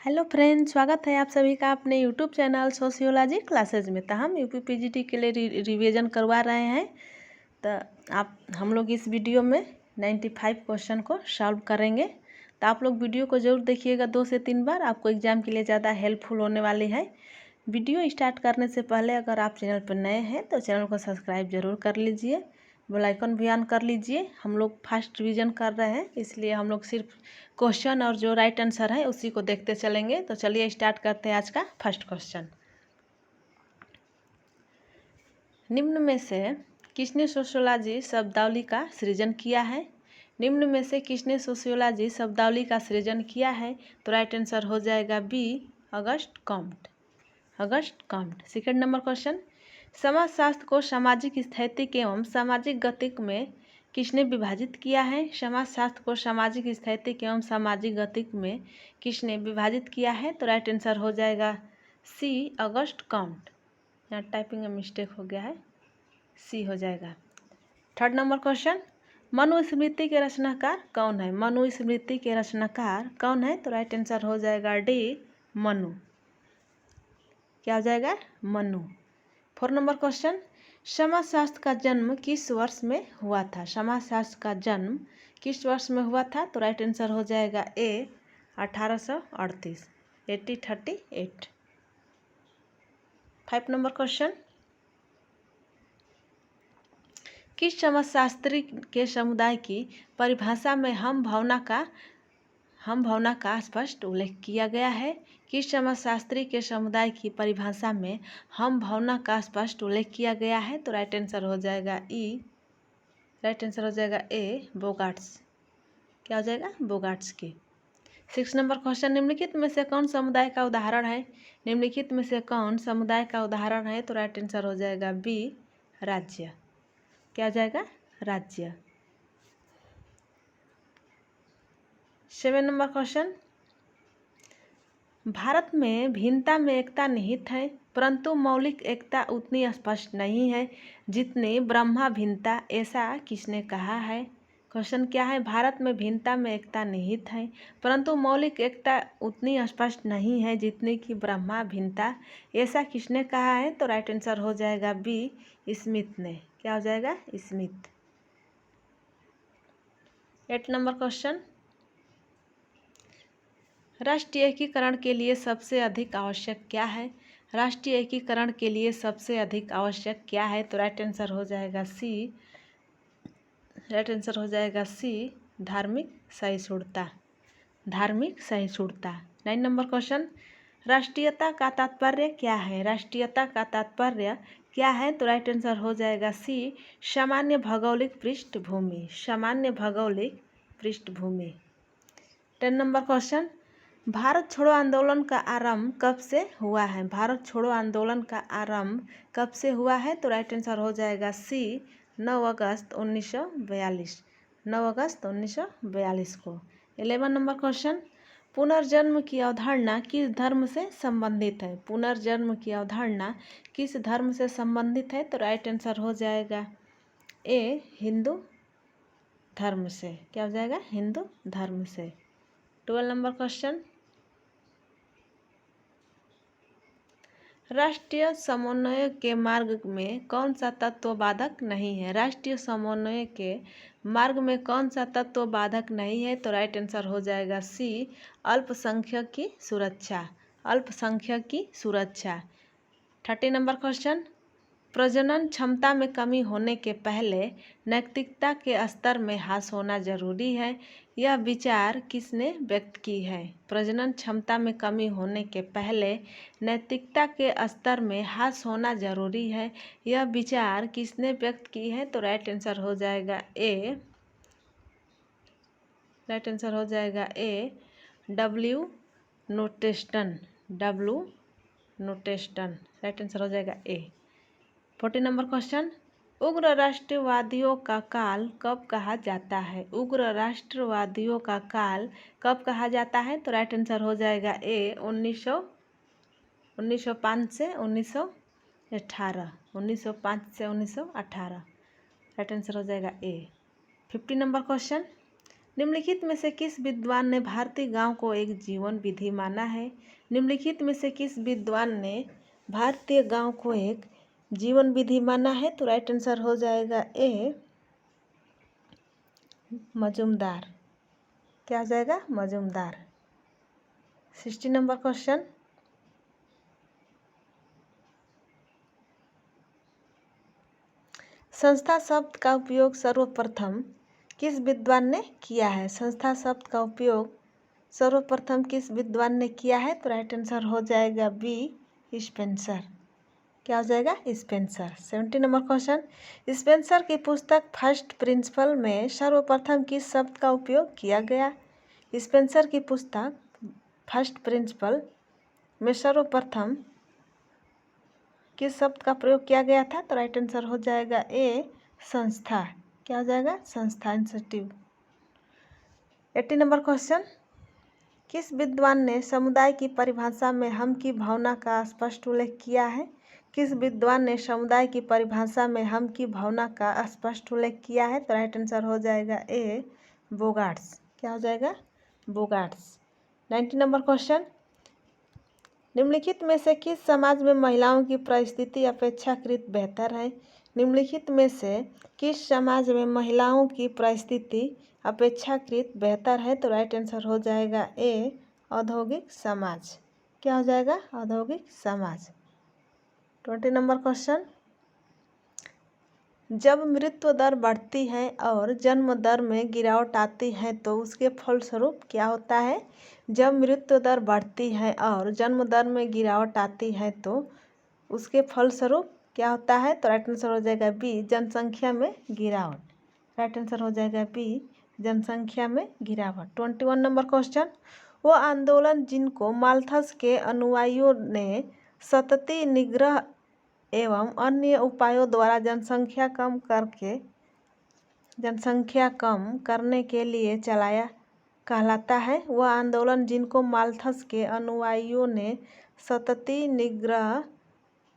Hello friends, स्वागत है आप सभी का अपने यूट्यूब चैनल सोशियोलॉजी क्लासेज में। तो हम यूपी पीजीटी के लिए रिवीजन करवा रहे हैं। तो आप हम लोग इस वीडियो में 95 क्वेश्चन को सॉल्व करेंगे। तो आप लोग वीडियो को ज़रूर देखिएगा 2 से 3 बार, आपको एग्जाम के लिए ज़्यादा हेल्पफुल होने वाली है। वीडियो स्टार्ट करने से पहले अगर आप चैनल पर नए हैं तो चैनल को सब्सक्राइब जरूर कर लीजिए, बेल आइकन भी ऑन कर लीजिए। हम लोग फास्ट रिवीजन कर रहे हैं, इसलिए हम लोग सिर्फ क्वेश्चन और जो राइट आंसर है उसी को देखते चलेंगे। तो चलिए स्टार्ट करते हैं आज का फर्स्ट क्वेश्चन। निम्न में से किसने सोशियोलॉजी शब्दावली का सृजन किया है? निम्न में से किसने सोशियोलॉजी शब्दावली का सृजन किया है? तो राइट आंसर हो जाएगा B, Auguste Comte. Auguste Comte. Second number question, समाजशास्त्र को सामाजिक स्थैतिक एवं सामाजिक गतिक में किसने विभाजित किया है? समाजशास्त्र को सामाजिक स्थैतिक एवं सामाजिक गतिक में किसने विभाजित किया है? तो राइट आंसर हो जाएगा सी, ऑगस्ट कॉम्ट। यहाँ टाइपिंग में मिस्टेक हो गया है, सी हो जाएगा। थर्ड नंबर क्वेश्चन, मनुस्मृति के रचनाकार कौन है? मनुस्मृति के रचनाकार कौन है? तो राइट आंसर हो जाएगा डी, मनु। क्या हो जाएगा? मनु। फोर नंबर क्वेश्चन, समाजशास्त्र का जन्म किस वर्ष में हुआ था? समाजशास्त्र का जन्म किस वर्ष में हुआ था? तो राइट आंसर हो जाएगा ए, 1838, 1838। 5 नंबर क्वेश्चन, किस समाजशास्त्री के समुदाय की परिभाषा में हम भावना का स्पष्ट उल्लेख किया गया है? किस समाजशास्त्री के समुदाय की परिभाषा में हम भावना का स्पष्ट उल्लेख किया गया है? तो राइट आंसर हो जाएगा ई, राइट आंसर हो जाएगा ए, बोगाट्स। क्या हो जाएगा? बोगाट्स की। 6 नंबर क्वेश्चन, निम्नलिखित में से कौन समुदाय का उदाहरण है? निम्नलिखित में से कौन समुदाय का उदाहरण है? तो राइट आंसर हो जाएगा बी, राज्य। क्या हो जाएगा? राज्य। 7 नंबर क्वेश्चन, भारत में भिन्नता में एकता निहित है, परंतु मौलिक एकता उतनी स्पष्ट नहीं है जितनी ब्रह्मा भिन्नता, ऐसा किसने कहा है? क्वेश्चन क्या है? भारत में भिन्नता में एकता निहित है, परंतु मौलिक एकता उतनी स्पष्ट नहीं है जितनी कि ब्रह्मा भिन्नता, ऐसा किसने कहा है? तो राइट आंसर हो जाएगा बी, स्मिथ ने। क्या हो जाएगा? स्मिथ। 8 नंबर क्वेश्चन, राष्ट्रीय एकीकरण के लिए सबसे अधिक आवश्यक क्या है? राष्ट्रीय एकीकरण के लिए सबसे अधिक आवश्यक क्या है? तो राइट आंसर हो जाएगा सी, राइट आंसर हो जाएगा सी, धार्मिक सहिष्णुता। धार्मिक सहिष्णुता। 9 नंबर क्वेश्चन, राष्ट्रीयता का तात्पर्य क्या है? राष्ट्रीयता का तात्पर्य क्या है? तो राइट आंसर हो जाएगा सी, सामान्य भौगोलिक पृष्ठभूमि। सामान्य भौगोलिक पृष्ठभूमि। 10 नंबर क्वेश्चन, भारत छोड़ो आंदोलन का आरंभ कब से हुआ है? भारत छोड़ो आंदोलन का आरंभ कब से हुआ है? तो राइट आंसर हो जाएगा सी, 9 अगस्त 1942। 9 अगस्त 1942 को। 11 नंबर क्वेश्चन, पुनर्जन्म की अवधारणा किस धर्म से संबंधित है? पुनर्जन्म की अवधारणा किस धर्म से संबंधित है? तो राइट आंसर हो जाएगा ए, हिंदू धर्म से। क्या हो जाएगा? हिंदू धर्म से। 12 नंबर क्वेश्चन, राष्ट्रीय समन्वय के मार्ग में कौन सा तत्व बाधक नहीं है? राष्ट्रीय समन्वय के मार्ग में कौन सा तत्व बाधक नहीं है? तो राइट आंसर हो जाएगा सी, अल्पसंख्यक की सुरक्षा। अल्पसंख्यक की सुरक्षा। 30 नंबर क्वेश्चन, प्रजनन क्षमता में कमी होने के पहले नैतिकता के स्तर में ह्रास होना जरूरी है, यह विचार किसने व्यक्त की है? प्रजनन क्षमता में कमी होने के पहले नैतिकता के स्तर में ह्रास होना जरूरी है, यह विचार किसने व्यक्त की है? तो राइट आंसर हो जाएगा ए, राइट आंसर हो जाएगा ए, डब्ल्यू नोटेस्टन। डब्ल्यू नोटेस्टन। राइट आंसर हो जाएगा ए। 40 नंबर क्वेश्चन, उग्र राष्ट्रवादियों का काल कब कहा जाता है? उग्र राष्ट्रवादियों का काल कब कहा जाता है? तो राइट आंसर हो जाएगा ए, 1905 से 1918। 1905 से 1918। राइट आंसर हो जाएगा ए। 50 नंबर क्वेश्चन, निम्नलिखित में से किस विद्वान ने भारतीय गांव को एक जीवन विधि माना है? निम्नलिखित में से किस विद्वान ने भारतीय गांव को एक जीवन विधि माना है? तो राइट आंसर हो जाएगा ए मजूमदार। क्या हो जाएगा? मजूमदार। 60 नंबर क्वेश्चन, संस्था शब्द का उपयोग सर्वप्रथम किस विद्वान ने किया है? संस्था शब्द का उपयोग सर्वप्रथम किस विद्वान ने किया है? तो राइट आंसर हो जाएगा बी स्पेंसर। क्या हो जाएगा? स्पेंसर। 70 नंबर क्वेश्चन, स्पेंसर की पुस्तक फर्स्ट प्रिंसिपल में सर्वप्रथम किस शब्द का उपयोग किया गया? स्पेंसर की पुस्तक फर्स्ट प्रिंसिपल में सर्वप्रथम किस शब्द का प्रयोग किया गया था? तो राइट आंसर हो जाएगा ए संस्था। क्या हो जाएगा? संस्था, इंस्टीट्यूट। 80 नंबर क्वेश्चन, किस विद्वान ने समुदाय की परिभाषा में हम की भावना का स्पष्ट उल्लेख किया है? किस विद्वान ने समुदाय की परिभाषा में हम की भावना का स्पष्ट उल्लेख किया है? तो राइट आंसर हो जाएगा ए बोगार्ट्स। क्या हो जाएगा? बोगार्ट्स। 90 नंबर क्वेश्चन, निम्नलिखित में से किस समाज में महिलाओं की परिस्थिति अपेक्षाकृत बेहतर है? निम्नलिखित में से किस समाज में महिलाओं की परिस्थिति अपेक्षाकृत बेहतर है? तो राइट आंसर हो जाएगा ए औद्योगिक समाज। क्या हो जाएगा? औद्योगिक समाज। 20 नंबर क्वेश्चन, जब मृत्यु दर बढ़ती है और जन्म दर में गिरावट आती है तो उसके फलस्वरूप क्या होता है? जब मृत्यु दर बढ़ती है और जन्म दर में गिरावट आती है तो उसके फलस्वरूप क्या होता है? तो राइट आंसर हो जाएगा बी जनसंख्या में गिरावट। राइट आंसर हो जाएगा बी जनसंख्या में गिरावट। 21 नंबर क्वेश्चन, वो आंदोलन जिनको माल्थस के अनुयायियों ने सतती निग्रह एवं अन्य उपायों द्वारा जनसंख्या कम करने के लिए चलाया कहलाता है? वह आंदोलन जिनको माल्थस के अनुयायियों ने सतती निग्रह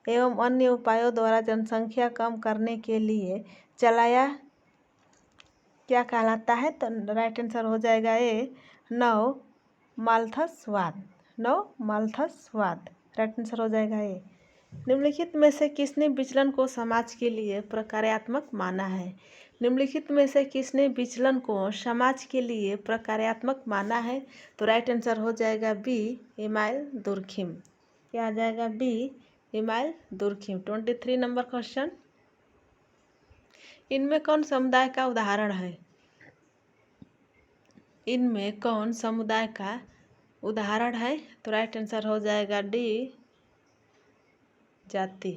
एवं अन्य उपायों द्वारा जनसंख्या कम करने के लिए चलाया क्या कहलाता है? तो राइट आंसर हो जाएगा ए नव माल्थसवाद। नव माल्थसवाद। राइट आंसर हो जाएगा ए। निम्नलिखित में से किसने विचलन को समाज के लिए प्रकार्यात्मक माना है? निम्नलिखित में से किसने विचलन को समाज के लिए प्रकार्यात्मक माना है? तो राइट आंसर हो जाएगा बी इमाइल दुर्खिम। क्या आ जाएगा? B Emile Durkheim. 23 number question, इनमें कौन समुदाय का उदाहरण है? इनमें कौन समुदाय का उदाहरण है? तो राइट आंसर हो जाएगा डी जाति।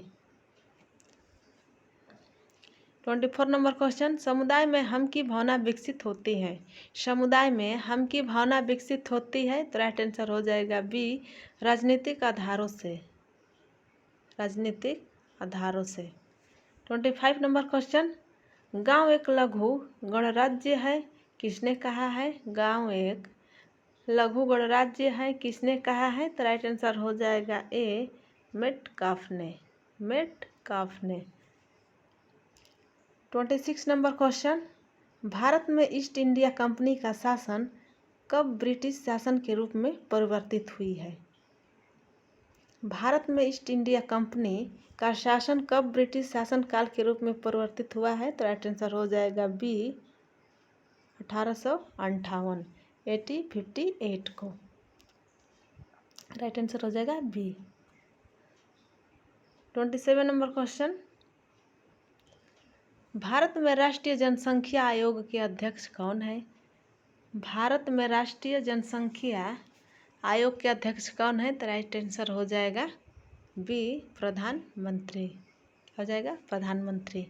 24 नंबर क्वेश्चन, समुदाय में हम की भावना विकसित होती है। समुदाय में हम की भावना विकसित होती है। तो राइट आंसर हो जाएगा बी राजनीतिक आधारों से। राजनीतिक आधारों से। 25 नंबर क्वेश्चन, गांव एक लघु गणराज्य है किसने कहा है? गांव एक लघु गणराज्य है किसने कहा है? तो राइट आंसर हो जाएगा ए मेटकाफ ने। मेटकाफ ने। 26 नंबर क्वेश्चन, भारत में ईस्ट इंडिया कंपनी का शासन कब ब्रिटिश शासन के रूप में परिवर्तित हुई है? भारत में ईस्ट इंडिया कंपनी का शासन कब ब्रिटिश शासन काल के रूप में परिवर्तित हुआ है? तो राइट आंसर हो जाएगा बी 1858 1858 को। राइट आंसर हो जाएगा बी। 27 नंबर क्वेश्चन, भारत में राष्ट्रीय जनसंख्या आयोग के अध्यक्ष कौन है? भारत में राष्ट्रीय जनसंख्या आयोग के अध्यक्ष कौन है? तो राइट आंसर हो जाएगा बी प्रधानमंत्री। हो जाएगा प्रधानमंत्री।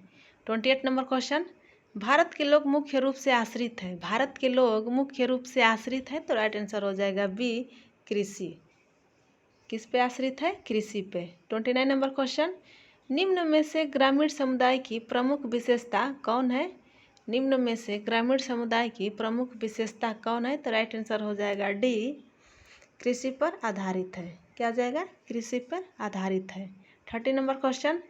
28 नंबर क्वेश्चन, भारत के लोग मुख्य रूप से आश्रित हैं। भारत के लोग मुख्य रूप से आश्रित हैं। तो राइट आंसर हो जाएगा बी कृषि। किस पे आश्रित है? कृषि पे। 29 नंबर क्वेश्चन, निम्न में से ग्रामीण समुदाय की प्रमुख विशेषता कौन है? निम्न में से ग्रामीण समुदाय की प्रमुख विशेषता कौन है? तो राइट आंसर हो जाएगा डी कृषि पर आधारित है। क्या हो जाएगा? कृषि पर आधारित है। 30 नंबर क्वेश्चन,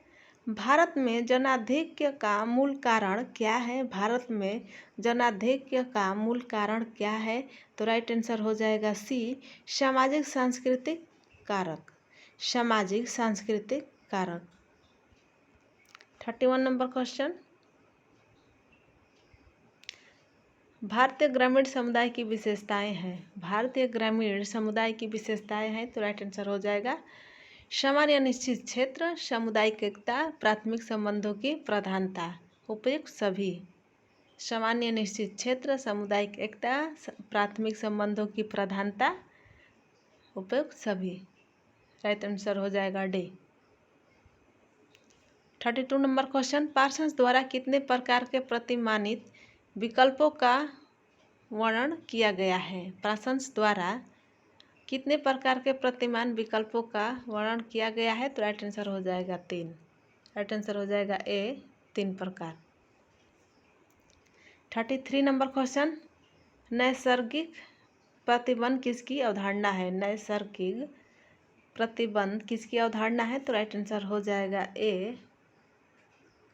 भारत में जनाधिक्य का मूल कारण क्या है? भारत में जनाधिक्य का मूल कारण क्या है? तो राइट आंसर हो जाएगा सी, सामाजिक सांस्कृतिक कारक। सामाजिक सांस्कृतिक कारक। 31 नंबर क्वेश्चन, भारतीय ग्रामीण समुदाय की विशेषताएं हैं। भारतीय ग्रामीण समुदाय की विशेषताएं हैं तो राइट आंसर हो जाएगा सामान्य निश्चित क्षेत्र, सामुदायिक एकता, प्राथमिक संबंधों की प्रधानता। उपयुक्त सभी। सामान्य निश्चित क्षेत्र, सामुदायिक एकता, प्राथमिक संबंधों की प्रधानता, उपयुक्त सभी। राइट आंसर हो जाएगा डी। 32 नंबर क्वेश्चन, पार्सन्स द्वारा कितने प्रकार के प्रतिमानित विकल्पों का वर्णन किया गया है? पार्सन्स द्वारा कितने प्रकार के प्रतिमान विकल्पों का वर्णन किया गया है? तो राइट आंसर हो जाएगा 3। राइट आंसर हो जाएगा ए, 3 प्रकार। 33 नंबर क्वेश्चन, नैसर्गिक प्रतिबंध किसकी अवधारणा है? नैसर्गिक प्रतिबंध किसकी अवधारणा है? तो राइट आंसर हो जाएगा ए।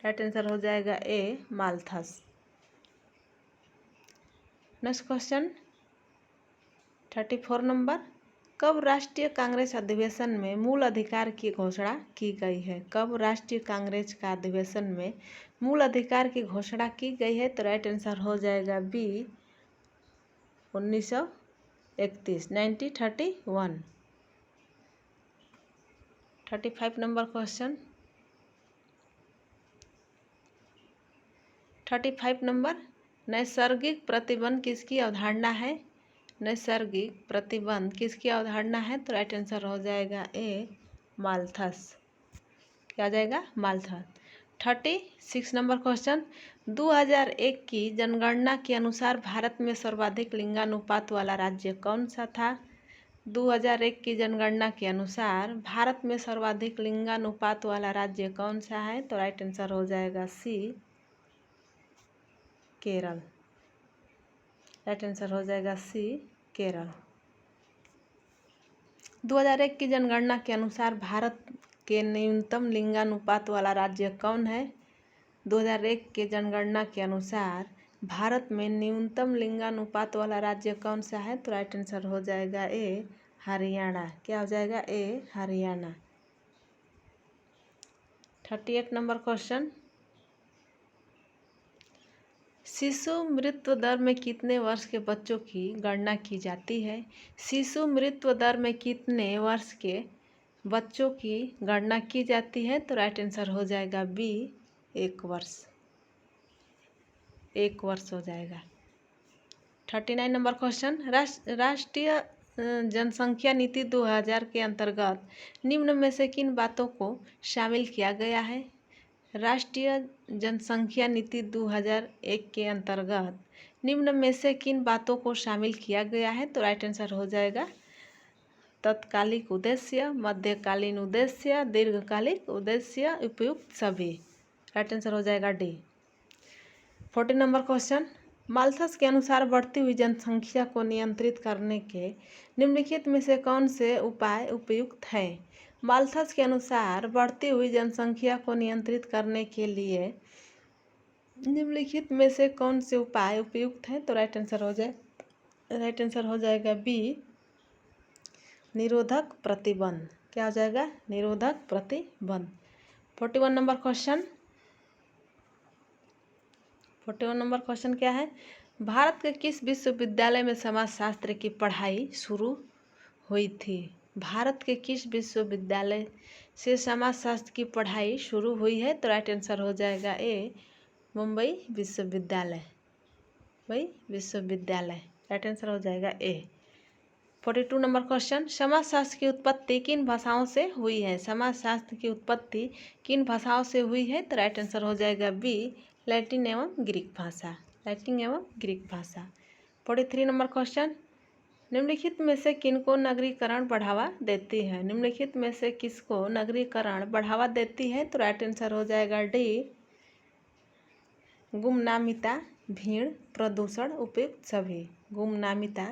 राइट आंसर हो जाएगा ए, माल्थस। नेक्स्ट क्वेश्चन 34 नंबर, कब राष्ट्रीय कांग्रेस अधिवेशन में मूल अधिकार की घोषणा की गई है? कब राष्ट्रीय कांग्रेस का अधिवेशन में मूल अधिकार की घोषणा की गई है? तो राइट आंसर हो जाएगा बी, 1931, 1931। 35 नंबर क्वेश्चन, 35 नंबर, नैसर्गिक प्रतिबंध किसकी अवधारणा है? नैसर्गिक प्रतिबंध किसकी अवधारणा है? तो राइट आंसर हो जाएगा ए, माल्थस। क्या आ जाएगा? माल्थस। 36 नंबर क्वेश्चन, 2001 की जनगणना के अनुसार भारत में सर्वाधिक लिंगानुपात वाला राज्य कौन सा था? 2001 की जनगणना के अनुसार भारत में सर्वाधिक लिंगानुपात वाला राज्य कौन सा है? तो राइट आंसर हो जाएगा सी, केरल। राइट आंसर हो जाएगा सी, केरल। 2001 की जनगणना के अनुसार भारत के न्यूनतम लिंगानुपात वाला राज्य कौन है? 2001 के जनगणना के अनुसार भारत में न्यूनतम लिंगानुपात वाला राज्य कौन सा है? तो राइट आंसर हो जाएगा ए, हरियाणा। क्या हो जाएगा? ए, हरियाणा। 38 नंबर क्वेश्चन, शिशु मृत्यु दर में कितने वर्ष के बच्चों की गणना की जाती है? शिशु मृत्यु दर में कितने वर्ष के बच्चों की गणना की जाती है? तो राइट आंसर हो जाएगा बी, 1 वर्ष। 1 वर्ष हो जाएगा। 39 नंबर क्वेश्चन, राष्ट्रीय जनसंख्या नीति 2000 के अंतर्गत निम्न में से किन बातों को शामिल किया गया है? राष्ट्रीय जनसंख्या नीति 2001 के अंतर्गत निम्न में से किन बातों को शामिल किया गया है? तो राइट आंसर हो जाएगा तत्कालिक उद्देश्य, मध्यकालीन उद्देश्य, दीर्घकालिक उद्देश्य, उपयुक्त सभी। राइट आंसर हो जाएगा डी। 40 नंबर क्वेश्चन, माल्थस के अनुसार बढ़ती हुई जनसंख्या को नियंत्रित करने के निम्नलिखित में से कौन से उपाय उपयुक्त हैं? माल्थस के अनुसार बढ़ती हुई जनसंख्या को नियंत्रित करने के लिए निम्नलिखित में से कौन से उपाय उपयुक्त हैं? तो राइट आंसर हो जाएगा बी, निरोधक प्रतिबंध। क्या हो जाएगा? निरोधक प्रतिबंध। 41 नंबर क्वेश्चन, 41 नंबर क्वेश्चन क्या है? भारत के किस विश्वविद्यालय में समाजशास्त्र की पढ़ाई शुरू हुई थी? भारत के किस विश्वविद्यालय से समाजशास्त्र की पढ़ाई शुरू हुई है? तो राइट आंसर हो जाएगा ए, मुंबई विश्वविद्यालय। मुंबई विश्वविद्यालय। राइट आंसर हो जाएगा ए। 42 नंबर क्वेश्चन, समाजशास्त्र की उत्पत्ति किन भाषाओं से हुई है? समाजशास्त्र की उत्पत्ति किन भाषाओं से हुई है? तो राइट आंसर हो जाएगा बी, लैटिन एवं ग्रीक भाषा। लैटिन एवं ग्रीक भाषा। 43 नंबर क्वेश्चन, निम्नलिखित में से किनको नगरीकरण बढ़ावा देती है? निम्नलिखित में से किसको नगरीकरण बढ़ावा देती है? तो राइट आंसर हो जाएगा डी, गुमनामिता, भीड़, प्रदूषण, उपयुक्त सभी। गुमनामिता,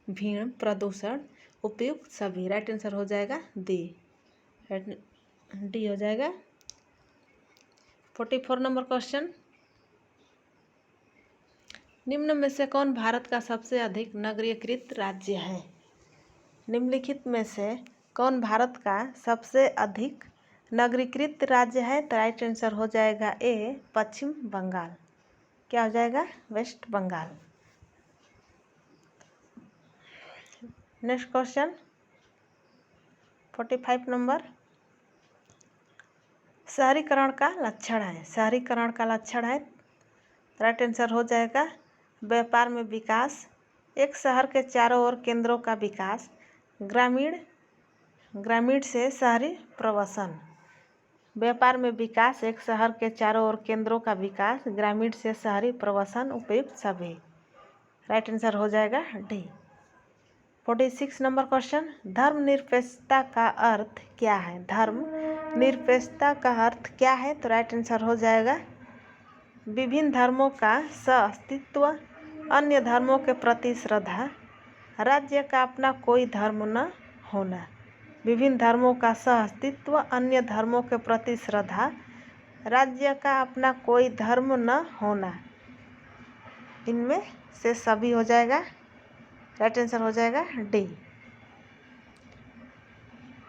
भीड़, प्रदूषण, उपयुक्त सभी। राइट आंसर हो जाएगा डी। डी हो जाएगा। 44 नंबर क्वेश्चन, निम्न में से कौन भारत का सबसे अधिक नगरीकृत राज्य है? निम्नलिखित में से कौन भारत का सबसे अधिक नगरीकृत राज्य है? तो राइट आंसर हो जाएगा ए, पश्चिम बंगाल। क्या हो जाएगा? West Bengal. Next question 45 number, शहरीकरण का लक्षण है। शहरीकरण का लक्षण है, राइट आंसर हो जाएगा व्यापार में विकास, एक शहर के चारों ओर केंद्रों का विकास, ग्रामीण से शहरी प्रवासन। व्यापार में विकास, एक शहर के चारों ओर केंद्रों का विकास, ग्रामीण से शहरी प्रवासन, उपयुक्त सभी। राइट आंसर हो जाएगा डी। 46 नंबर क्वेश्चन, धर्मनिरपेक्षता का अर्थ क्या है? धर्मनिरपेक्षता का अर्थ क्या है? तो राइट आंसर हो जाएगा विभिन्न धर्मों का सहअस्तित्व, अन्य धर्मों के प्रति श्रद्धा, राज्य का अपना कोई धर्म न होना। विभिन्न धर्मों का सहअस्तित्व, अन्य धर्मों के प्रति श्रद्धा, राज्य का अपना कोई धर्म न होना। इनमें से सभी हो जाएगा। राइट आंसर हो जाएगा डी।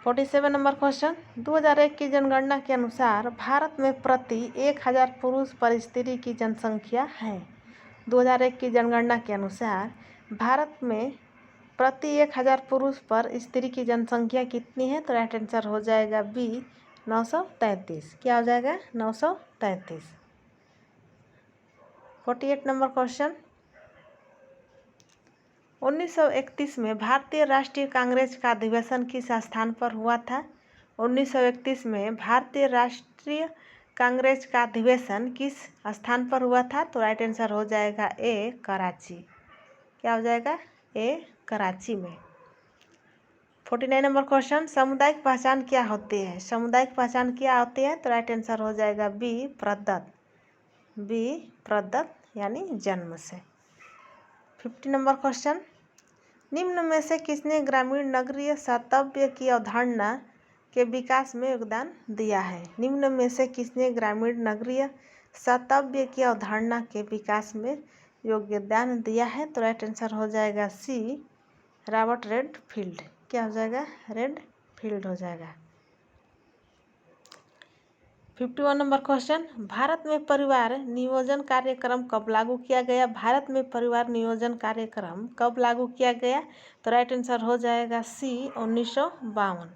47 नंबर क्वेश्चन, 2001 की जनगणना के अनुसार भारत में प्रति 1000 पुरुष पर स्त्री की जनसंख्या है। 2001 की जनगणना के अनुसार भारत में प्रति 1000 पुरुष पर स्त्री की जनसंख्या कितनी है? तो राइट आंसर हो जाएगा बी, 933। क्या हो जाएगा? 933। 48 नंबर क्वेश्चन, 1931 में भारतीय राष्ट्रीय कांग्रेस का अधिवेशन किस स्थान पर हुआ था? 1931 में भारतीय राष्ट्रीय कांग्रेस का अधिवेशन किस स्थान पर हुआ था? तो राइट आंसर हो जाएगा ए, कराची। क्या हो जाएगा? ए, कराची में। 49 नंबर क्वेश्चन, सामुदायिक पहचान क्या होती है? सामुदायिक पहचान क्या होती है? तो राइट आंसर हो जाएगा बी, प्रदत्त। बी, प्रदत्त यानी जन्म से। 50 नंबर क्वेश्चन, निम्न में से किसने ग्रामीण नगरीय शतव्य की अवधारणा के विकास में योगदान दिया है? निम्न में से किसने ग्रामीण नगरीय शतव्य की अवधारणा के विकास में योगदान दिया है? तो राइट आंसर हो जाएगा सी, रॉबर्ट रेडफील्ड। क्या हो जाएगा? रेडफील्ड हो जाएगा। 51 नंबर क्वेश्चन, भारत में परिवार नियोजन कार्यक्रम कब लागू किया गया? भारत में परिवार नियोजन कार्यक्रम कब लागू किया गया? तो राइट आंसर हो जाएगा सी, 1952,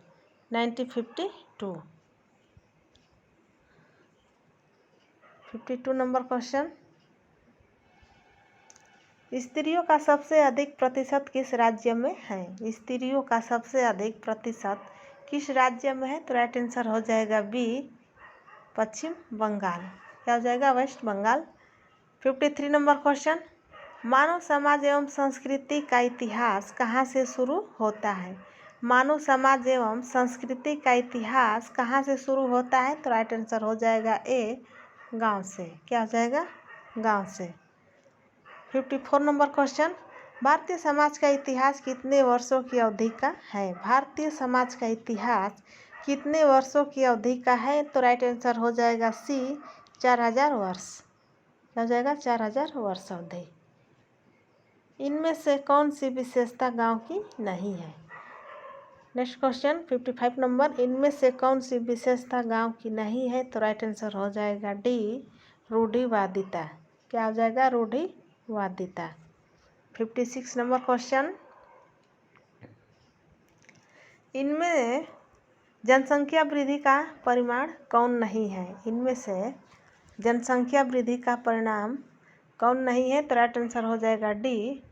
1952। 52 नंबर क्वेश्चन, स्त्रियों का सबसे अधिक प्रतिशत किस राज्य में है? स्त्रियों का सबसे अधिक प्रतिशत किस राज्य में है? तो राइट आंसर हो जाएगा बी, पश्चिम बंगाल। क्या हो जाएगा? वेस्ट बंगाल। 53 नंबर क्वेश्चन, मानव समाज एवं संस्कृति का इतिहास कहाँ से शुरू होता है? मानव समाज एवं संस्कृति का इतिहास कहाँ से शुरू होता है? तो राइट आंसर हो जाएगा ए, गांव से। क्या हो जाएगा? गांव से। 54 नंबर क्वेश्चन, भारतीय समाज का इतिहास कितने वर्षों की अवधि का है? भारतीय समाज का इतिहास कितने वर्षों की अवधि का है? तो राइट आंसर हो जाएगा सी, 4000 वर्ष। हो जाएगा 4000 वर्ष अवधि। इनमें से कौन सी विशेषता गांव की नहीं है? नेक्स्ट क्वेश्चन 55 नंबर, इनमें से कौन सी विशेषता गांव की नहीं है? तो राइट आंसर हो जाएगा डी, रूढ़िवादिता। क्या हो जाएगा? रूढ़िवादिता। 56 नंबर क्वेश्चन, इनमें जनसंख्या वृद्धि का परिमाण कौन नहीं है? इनमें से जनसंख्या वृद्धि का परिणाम कौन नहीं है? तो राइट आंसर हो जाएगा डी,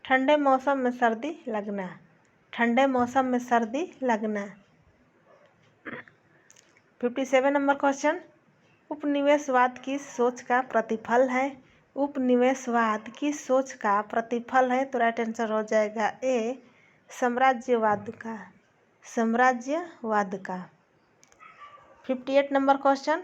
ठंडे मौसम में सर्दी लगना। ठंडे मौसम में सर्दी लगना। 57 नंबर क्वेश्चन, उपनिवेशवाद किस सोच का प्रतिफल है? उपनिवेशवाद किस सोच का प्रतिफल है? तो राइट आंसर हो जाएगा ए, साम्राज्यवाद का। साम्राज्यवाद का। 58 नंबर क्वेश्चन,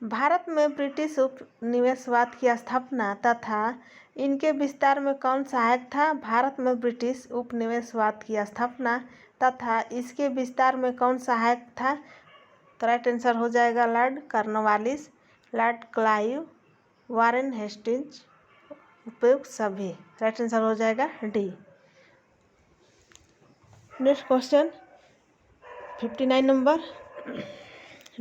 भारत में ब्रिटिश उपनिवेशवाद की स्थापना तथा इनके विस्तार में कौन सहायक था? भारत में ब्रिटिश उपनिवेशवाद की स्थापना तथा इसके विस्तार में कौन सहायक था? तो राइट आंसर हो जाएगा Lord Cornwallis. Lord Clive, Warren Hastings, उपयुक्त सभी। राइट आंसर हो जाएगा D. Next question 59 number.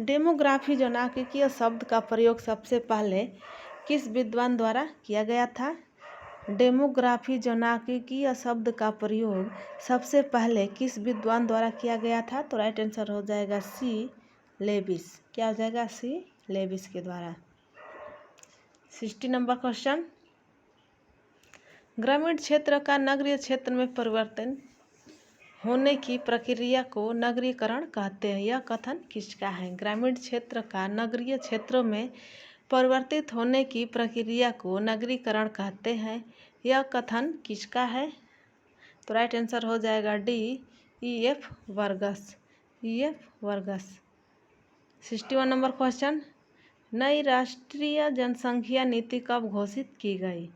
Demography जनांकीय शब्द का प्रयोग सबसे पहले किस विद्वान द्वारा किया गया था? डेमोग्राफी जनांकीय शब्द का प्रयोग सबसे पहले किस विद्वान द्वारा किया गया था? तो राइट आंसर हो जाएगा सी लेविस। क्या हो जाएगा? सी लेविस के द्वारा। 60 नंबर क्वेश्चन। ग्रामीण क्षेत्र का नगरीय क्षेत्र में परिवर्तन होने की प्रक्रिया को नगरीकरण कहते हैं। यह कथन किसका है? ग्रामीण क्षेत्र का नगरीय क्षेत्रों में परिवर्तित होने की प्रक्रिया को नगरीकरण कहते हैं। यह कथन किसका है? तो राइट आंसर हो जाएगा D E.F. वर्गस। E.F. वर्गस। 61 number question. नई राष्ट्रीय जनसंख्या नीति कब घोषित की गई?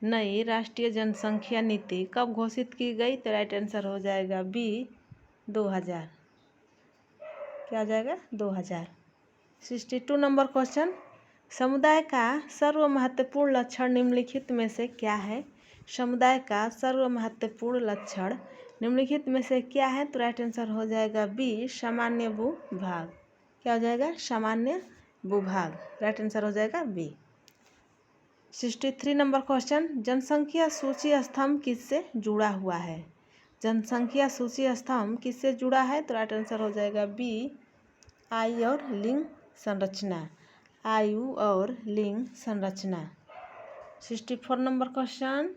नई राष्ट्रीय जनसंख्या नीति कब घोषित की गई? तो राइट आंसर हो जाएगा बी 2000। क्या हो जाएगा? 2000। 62 नंबर क्वेश्चन। समुदाय का सर्व महत्वपूर्ण लक्षण निम्नलिखित में से क्या है? समुदाय का सर्व महत्वपूर्ण लक्षण निम्नलिखित में से क्या है? तो राइट आंसर हो जाएगा बी सामान्य भूभाग। क्या हो जाएगा? सामान्य भूभाग। राइट आंसर हो जाएगा बी। 63 number question. जनसंख्या सूची स्तंभ किससे जुड़ा हुआ है? जनसंख्या सूची स्तंभ किससे जुड़ा है? तो राइट आंसर हो जाएगा बी आयु और लिंग संरचना। आयु और लिंग संरचना। 64 नंबर क्वेश्चन।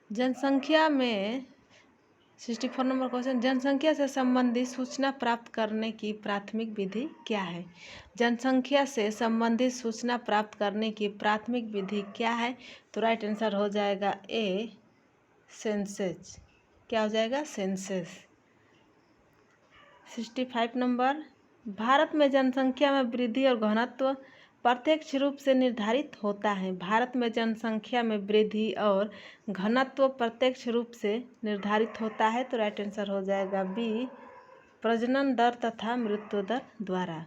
जनसंख्या में 64 नंबर क्वेश्चन। जनसंख्या से संबंधित सूचना प्राप्त करने की प्राथमिक विधि क्या है? जनसंख्या से संबंधित सूचना प्राप्त करने की प्राथमिक विधि क्या है? तो राइट आंसर हो जाएगा ए सेंसस। क्या हो जाएगा? सेंसस। 65 नंबर। भारत में जनसंख्या में वृद्धि और घनत्व प्रत्यक्ष रूप से निर्धारित होता है। भारत में जनसंख्या में वृद्धि और घनत्व प्रत्यक्ष रूप से निर्धारित होता है। तो राइट आंसर हो जाएगा बी प्रजनन दर तथा मृत्यु दर द्वारा।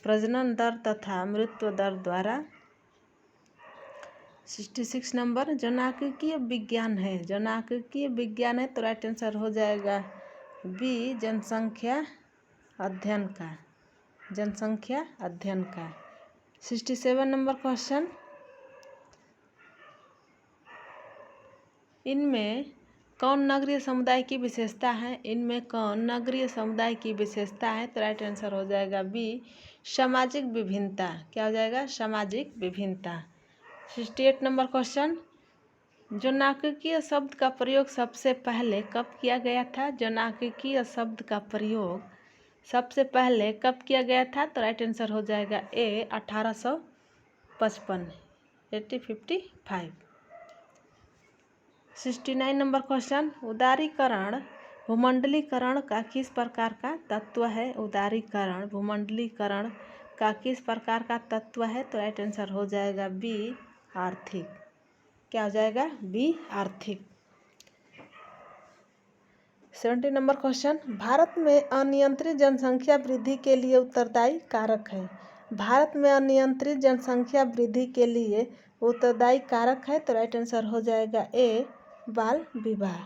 प्रजनन दर तथा मृत्यु दर द्वारा। 66 नंबर। जनांकीय विज्ञान है। जनांकीय विज्ञान है तो राइट आंसर हो जाएगा बी जनसंख्या अध्ययन का। जनसंख्या अध्ययन का। 67 नंबर क्वेश्चन। इनमें कौन नगरीय समुदाय की विशेषता है? इनमें कौन नगरीय समुदाय की विशेषता है? तो राइट आंसर हो जाएगा बी सामाजिक विभिन्नता। क्या हो जाएगा? सामाजिक विभिन्नता। 68 नंबर क्वेश्चन। जनांकीय शब्द का प्रयोग सबसे पहले कब किया गया था? जनांकीय शब्द का प्रयोग सबसे पहले कब किया गया था? तो राइट आंसर हो जाएगा ए 1855 1855। 69 नंबर क्वेश्चन। उदारीकरण भूमंडलीकरण का किस प्रकार का तत्व है? उदारीकरण भूमंडलीकरण का किस प्रकार का तत्व है? तो राइट आंसर हो जाएगा बी आर्थिक। क्या हो जाएगा? बी आर्थिक। 70 नंबर क्वेश्चन। भारत में अनियंत्रित जनसंख्या वृद्धि के लिए उत्तरदायी कारक है। भारत में अनियंत्रित जनसंख्या वृद्धि के लिए उत्तरदायी कारक है। तो राइट आंसर हो जाएगा ए बाल विवाह।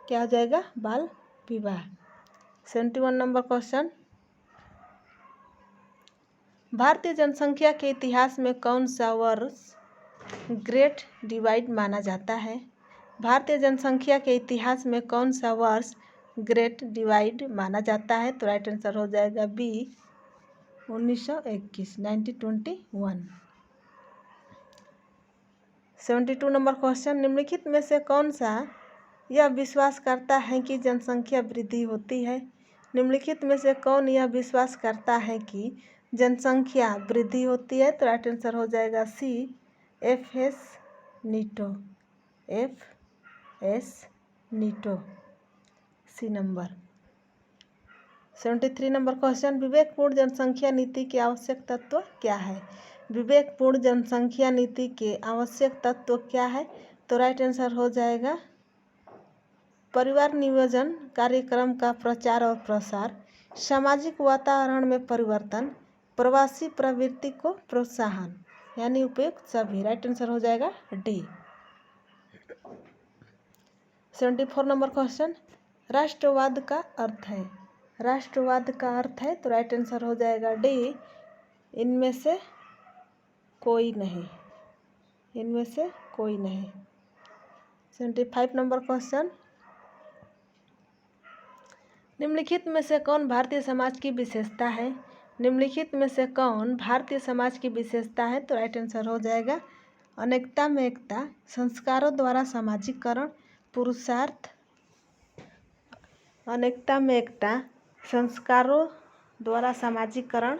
क्या हो जाएगा? बाल विवाह। 71 नंबर क्वेश्चन। भारतीय जनसंख्या के इतिहास में कौन सा वर्ष ग्रेट डिवाइड माना जाता है? भारतीय जनसंख्या के इतिहास में कौन सा वर्ष ग्रेट डिवाइड माना जाता है? तो राइट आंसर हो जाएगा बी 1921 1921। 72 number question. निम्नलिखित में से कौन सा यह विश्वास करता है कि जनसंख्या वृद्धि होती है? निम्नलिखित में से कौन यह विश्वास करता है कि जनसंख्या वृद्धि होती है? तो राइट आंसर हो जाएगा सी F.S. नीटो। F.S. नीटो। C number. 73 number question. विवेकपूर्ण जनसंख्या नीति के आवश्यक तत्व क्या है? विवेकपूर्ण जनसंख्या नीति के आवश्यक तत्व क्या है? तो राइट आंसर हो जाएगा परिवार नियोजन कार्यक्रम का प्रचार और प्रसार, सामाजिक वातावरण में परिवर्तन, प्रवासी प्रवृत्ति को प्रोत्साहन यानी उपयुक्त सभी। राइट आंसर हो जाएगा डी। 74 नंबर क्वेश्चन, राष्ट्रवाद का अर्थ है। राष्ट्रवाद का अर्थ है तो राइट आंसर हो जाएगा डी, इनमें से कोई नहीं। इनमें से कोई नहीं। 75 नंबर क्वेश्चन, निम्नलिखित में से कौन भारतीय समाज की विशेषता है। निम्नलिखित में से कौन भारतीय समाज की विशेषता है तो राइट आंसर हो जाएगा अनेकता में एकता, संस्कारों द्वारा सामाजिकरण, पुरुषार्थ। अनेकता में एकता, संस्कारों द्वारा सामाजिकरण,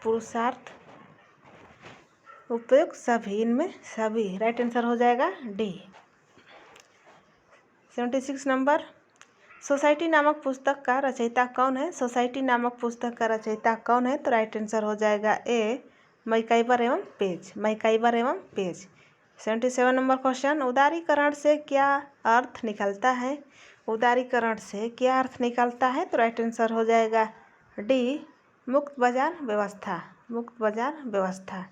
पुरुषार्थ, उपयुक्त सभी। इनमें सभी। राइट आंसर हो जाएगा डी। 76 नंबर, सोसाइटी नामक पुस्तक का रचयिता कौन है। सोसाइटी नामक पुस्तक का रचयिता कौन है तो राइट आंसर हो जाएगा ए, मैकाइवर एवं पेज। मैकाइवर एवं पेज। 77 नंबर क्वेश्चन, उदारीकरण से क्या अर्थ निकलता है। उदारीकरण से क्या अर्थ निकलता है तो राइट आंसर हो जाएगा डी, मुक्त बाजार व्यवस्था। मुक्त बाजार व्यवस्था।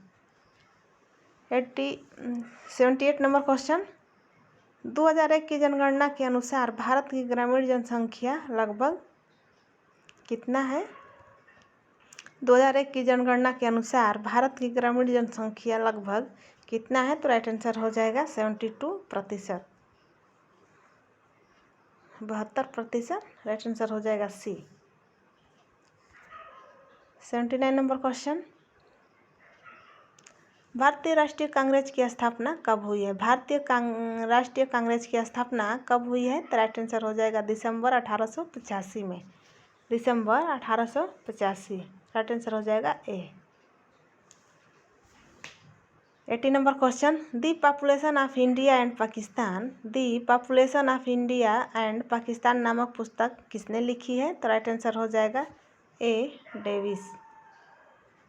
78 नंबर क्वेश्चन, 2001 की जनगणना के अनुसार भारत की ग्रामीण जनसंख्या लगभग कितना है। 2001 की जनगणना के अनुसार भारत की ग्रामीण जनसंख्या लगभग कितना है तो राइट आंसर हो जाएगा 72%। 72%। राइट आंसर हो जाएगा सी। 79 नंबर क्वेश्चन, भारतीय राष्ट्रीय कांग्रेस की स्थापना कब हुई है। भारतीय राष्ट्रीय कांग्रेस की स्थापना कब हुई है तो राइट आंसर हो जाएगा दिसंबर 1885 में। दिसंबर 1885। राइट आंसर हो जाएगा ए। 80 number question, the population of India and Pakistan. The population of India and Pakistan नामक पुस्तक किसने लिखी है तो राइट आंसर हो जाएगा ए, डेविस।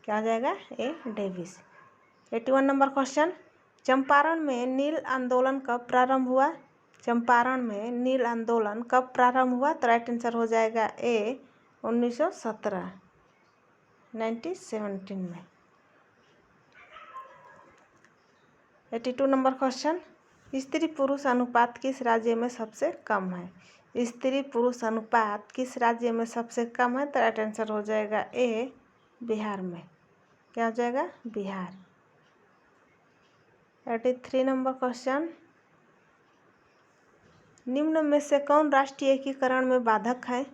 क्या हो जाएगा ए, डेविस। 81 नंबर क्वेश्चन, चंपारण में नील आंदोलन कब प्रारंभ हुआ। चंपारण में नील आंदोलन कब प्रारंभ हुआ तो राइट आंसर हो जाएगा ए, 1917, 1917 में। 82 नंबर क्वेश्चन, स्त्री पुरुष अनुपात किस राज्य में सबसे कम है। स्त्री पुरुष अनुपात किस राज्य में सबसे कम है तो राइट आंसर हो जाएगा ए, बिहार में। क्या हो जाएगा बिहार। 83 नंबर क्वेश्चन, निम्न में से कौन राष्ट्रीय एकीकरण में बाधक है।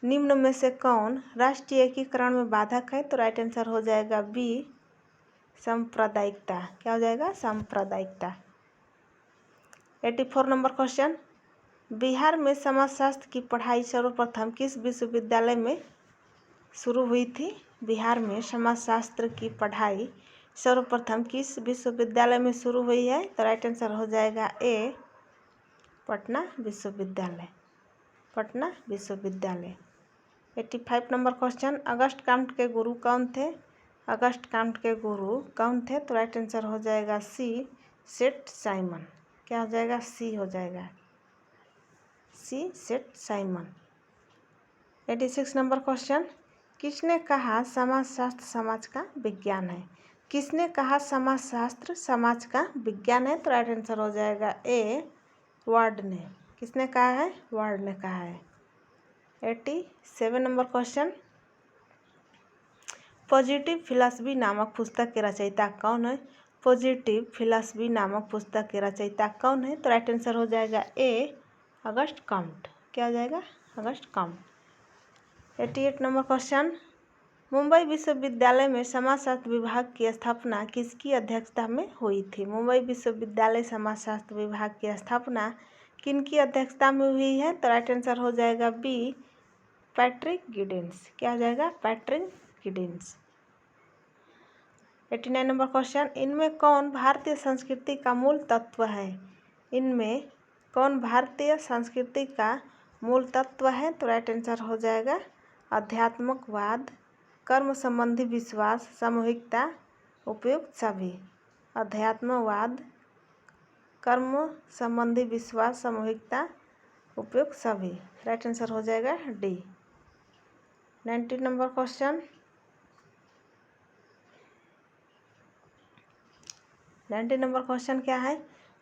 निम्न में से कौन राष्ट्रीय एकीकरण में बाधक है तो राइट आंसर हो जाएगा बी, सांप्रदायिकता। क्या हो जाएगा सांप्रदायिकता। 84 नंबर क्वेश्चन, बिहार में समाजशास्त्र की पढ़ाई सर्वप्रथम किस विश्वविद्यालय में शुरू हुई थी। बिहार में समाजशास्त्र की पढ़ाई सर्वप्रथम किस विश्वविद्यालय में शुरू हुई है तो राइट आंसर हो जाएगा ए, पटना विश्वविद्यालय। पटना विश्वविद्यालय। 85 नंबर क्वेश्चन, अगस्त कांट के गुरु कौन थे। अगस्त कांट के गुरु कौन थे तो राइट आंसर हो जाएगा सी, सेठ साइमन। क्या हो जाएगा सी हो जाएगा सी, सेठ साइमन। 86 नंबर क्वेश्चन, किसने कहा समाजशास्त्र समाज का विज्ञान है। किसने कहा समाजशास्त्र समाज का विज्ञान है तो राइट आंसर हो जाएगा ए, वार्ड ने। किसने कहा है वार्ड ने कहा है। 87 नंबर क्वेश्चन, पॉजिटिव फिलॉसफी नामक पुस्तक के रचयिता कौन है। पॉजिटिव फिलॉसफी नामक पुस्तक के रचयिता कौन है तो राइट आंसर हो जाएगा ए, अगस्ट कॉम्ट। क्या हो जाएगा August Comte. 88 number question, Mumbai विश्वविद्यालय में समाजशास्त्र विभाग की स्थापना किसकी अध्यक्षता में हुई थी। मुंबई विश्वविद्यालय समाजशास्त्र विभाग की स्थापना किनकी अध्यक्षता में हुई है तो राइट आंसर हो जाएगा बी, पैट्रिक गिडेंस। क्या हो जाएगा पैट्रिक गिडेंस। 89 नंबर क्वेश्चन, इनमें कौन भारतीय संस्कृति का मूल तत्व है। इनमें कौन भारतीय संस्कृति का मूल तत्व है तो राइट आंसर हो जाएगा अध्यात्मकवाद, कर्म संबंधी विश्वास, सामूहिकता, उपयुक्त सभी। अध्यात्मवाद, कर्म संबंधी विश्वास, सामूहिकता, उपयुक्त सभी। राइट आंसर हो जाएगा D. 90 number question, 19 number question क्या है,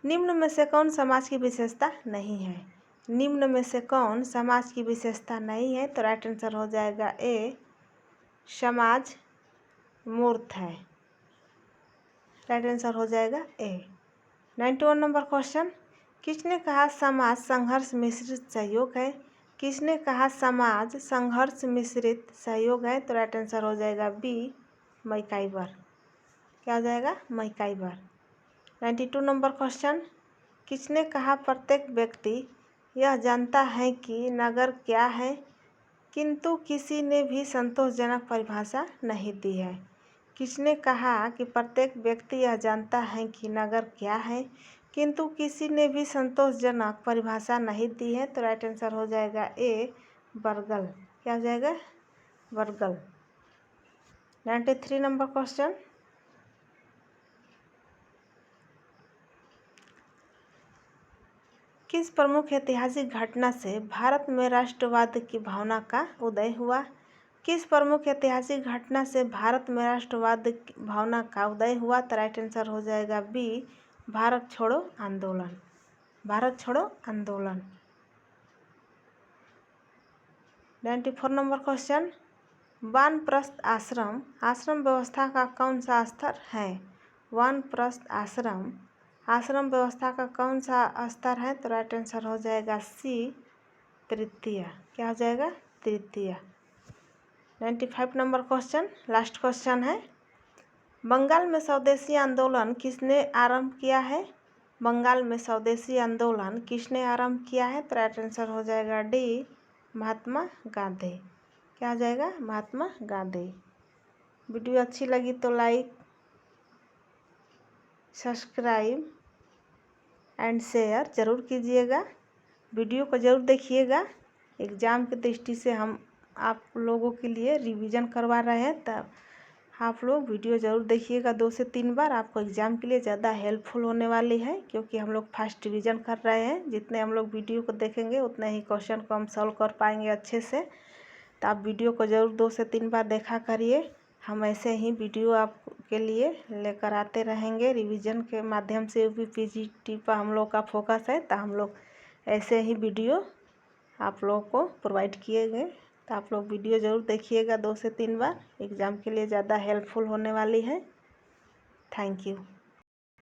निम्न में से कौन समाज की विशेषता नहीं है। निम्न में से कौन समाज की विशेषता नहीं है, तो राइट आंसर हो जाएगा ए, समाज मूर्त है। राइट आंसर हो जाएगा ए। 91 नंबर क्वेश्चन, किसने कहा समाज संघर्ष मिश्रित सहयोग है। किसने कहा समाज संघर्ष मिश्रित सहयोग है, तो राइट आंसर हो जाएगा बी, मैकाइवर। क्या हो जाएगा, मैकाइवर। 92 नंबर क्वेश्चन, किसने कहा प्रत्येक व्यक्ति यह जानता है कि नगर क्या है, किंतु किसी ने भी संतोषजनक परिभाषा नहीं दी है। किसने कहा कि प्रत्येक व्यक्ति यह जानता है कि नगर क्या है, किंतु किसी ने भी संतोषजनक परिभाषा नहीं दी है, तो राइट आंसर हो जाएगा ए, बर्गल। क्या हो जाएगा, बर्गल। 93 नंबर क्वेश्चन, किस प्रमुख ऐतिहासिक घटना से भारत में राष्ट्रवाद की भावना का उदय हुआ। किस प्रमुख ऐतिहासिक घटना से भारत में राष्ट्रवाद की भावना का उदय हुआ, तो राइट आंसर हो जाएगा बी, भारत छोड़ो आंदोलन। भारत छोड़ो आंदोलन। 94 नंबर क्वेश्चन, वानप्रस्थ आश्रम आश्रम व्यवस्था का कौन सा स्तर है। वानप्रस्थ आश्रम आश्रम व्यवस्था का कौन सा स्तर है, तो राइट आंसर हो जाएगा सी, तृतीय। क्या हो जाएगा, तृतीय। 95 नंबर क्वेश्चन, लास्ट क्वेश्चन है, बंगाल में स्वदेशी आंदोलन किसने आरंभ किया है। बंगाल में स्वदेशी आंदोलन किसने आरंभ किया है, तो राइट आंसर हो जाएगा डी, महात्मा गांधी। क्या हो जाएगा, महात्मा गांधी। वीडियो अच्छी लगी तो लाइक, सब्सक्राइब एंड शेयर ज़रूर कीजिएगा। वीडियो को ज़रूर देखिएगा। एग्ज़ाम की दृष्टि से हम आप लोगों के लिए रिवीजन करवा रहे हैं, तब आप लोग वीडियो ज़रूर देखिएगा 2 से 3 बार। आपको एग्ज़ाम के लिए ज़्यादा हेल्पफुल होने वाली है, क्योंकि हम लोग फर्स्ट रिवीजन कर रहे हैं। जितने हम लोग वीडियो को देखेंगे उतने ही क्वेश्चन को हम सॉल्व कर पाएंगे अच्छे से। तो आप वीडियो को ज़रूर 2 से 3 बार देखा करिए। हम ऐसे ही वीडियो आपके लिए लेकर आते रहेंगे। रिवीजन के माध्यम से UPPGT पर हम लोग का फोकस है, तो हम लोग ऐसे ही वीडियो आप लोगों को प्रोवाइड किए गए। तो आप लोग वीडियो ज़रूर देखिएगा 2 से 3 बार। एग्ज़ाम के लिए ज़्यादा हेल्पफुल होने वाली है। Thank you.